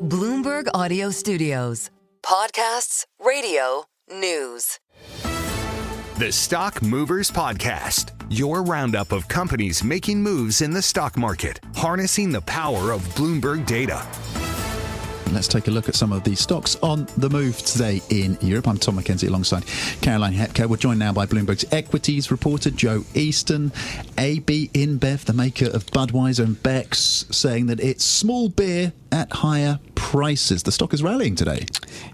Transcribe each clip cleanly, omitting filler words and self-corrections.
Bloomberg Audio Studios. Podcasts, radio, news. The Stock Movers Podcast, your roundup of companies making moves in the stock market, harnessing the power of Bloomberg data. Let's take a look at some of the stocks on the move today in Europe. I'm Tom McKenzie alongside Caroline Hepker. We're joined now by Bloomberg's equities reporter Joe Easton. AB InBev, the maker of Budweiser and Beck's, saying that it's small beer at higher prices. The stock is rallying today.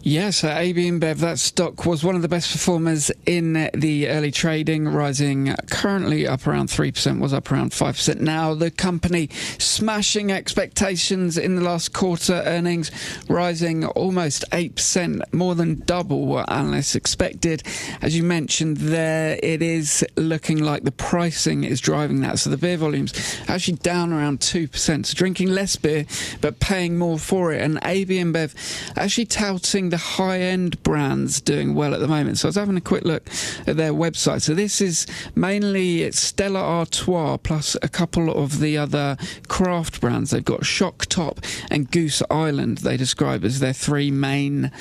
Yes, AB InBev, that stock was one of the best performers in the early trading, rising currently up around 3%, was up around 5%. Now, the company smashing expectations in the last quarter, earnings rising almost 8%, more than double what analysts expected. As you mentioned there, it is looking like the pricing is driving that. So the beer volumes actually down around 2%. So drinking less beer, but paying more for it. And AB InBev actually touting the high-end brands doing well at the moment. So I was having a quick look at their website. So this is mainly Stella Artois plus a couple of the other craft brands. They've got Shock Top and Goose Island, they describe as their three main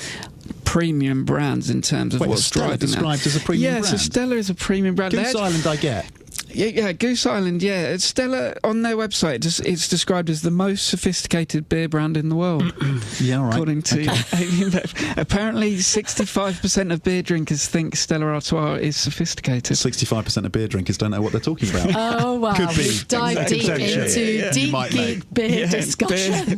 premium brands in terms of what's Stella driving described as a premium brand? Yeah, so Stella is a premium brand. Goose Island I get. Yeah, Goose Island, yeah. Stella, on their website, it's described as the most sophisticated beer brand in the world. Yeah, all right. According to apparently 65% of beer drinkers think Stella Artois is sophisticated. 65% of beer drinkers don't know what they're talking about. Oh, wow. Could be. We've dived deep into deep geek beer discussion.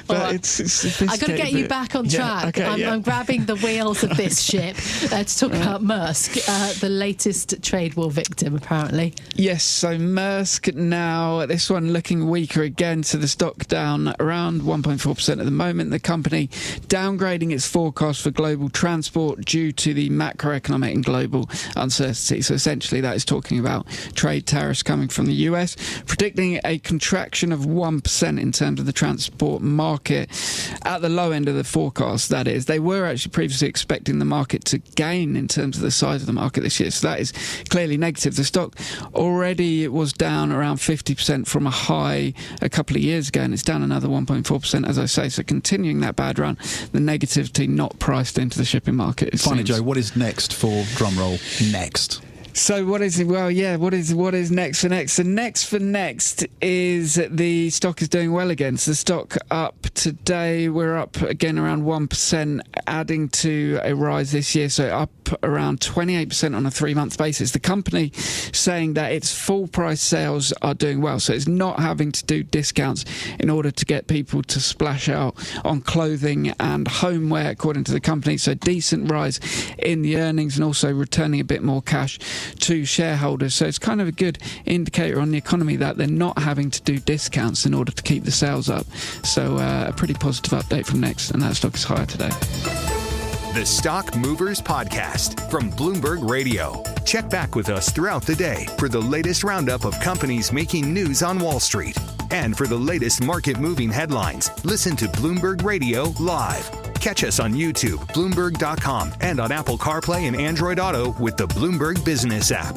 But it's sophisticated. I've got to get you back on track. I'm grabbing the wheels of this ship to talk about Maersk, the latest trade war victim, apparently. Yes, so Maersk now, this one looking weaker again, so the stock down around 1.4% at the moment. The company downgrading its forecast for global transport due to the macroeconomic and global uncertainty. So essentially that is talking about trade tariffs coming from the US, predicting a contraction of 1% in terms of the transport market at the low end of the forecast, that is. They were actually previously expecting the market to gain in terms of the size of the market this year, so that is clearly negative. The stock already it was down around 50% from a high a couple of years ago, and it's down another 1.4%, as I say. So continuing that bad run, the negativity not priced into the shipping market. Finally, Joe, what is next for drumroll? Next. So what is it? Well, yeah, what is next for next? So next for next is the stock is doing well again. So the stock up today, we're up again around 1%, adding to a rise this year. So up around 28% on a 3-month basis. The company saying that its full price sales are doing well. So it's not having to do discounts in order to get people to splash out on clothing and homeware, according to the company. So decent rise in the earnings and also returning a bit more cash to shareholders. So it's kind of a good indicator on the economy that they're not having to do discounts in order to keep the sales up. So a pretty positive update from Next, and that stock is higher today. The Stock Movers Podcast from Bloomberg Radio. Check back with us throughout the day for the latest roundup of companies making news on Wall Street. And for the latest market-moving headlines, listen to Bloomberg Radio live. Catch us on YouTube, Bloomberg.com, and on Apple CarPlay and Android Auto with the Bloomberg Business app.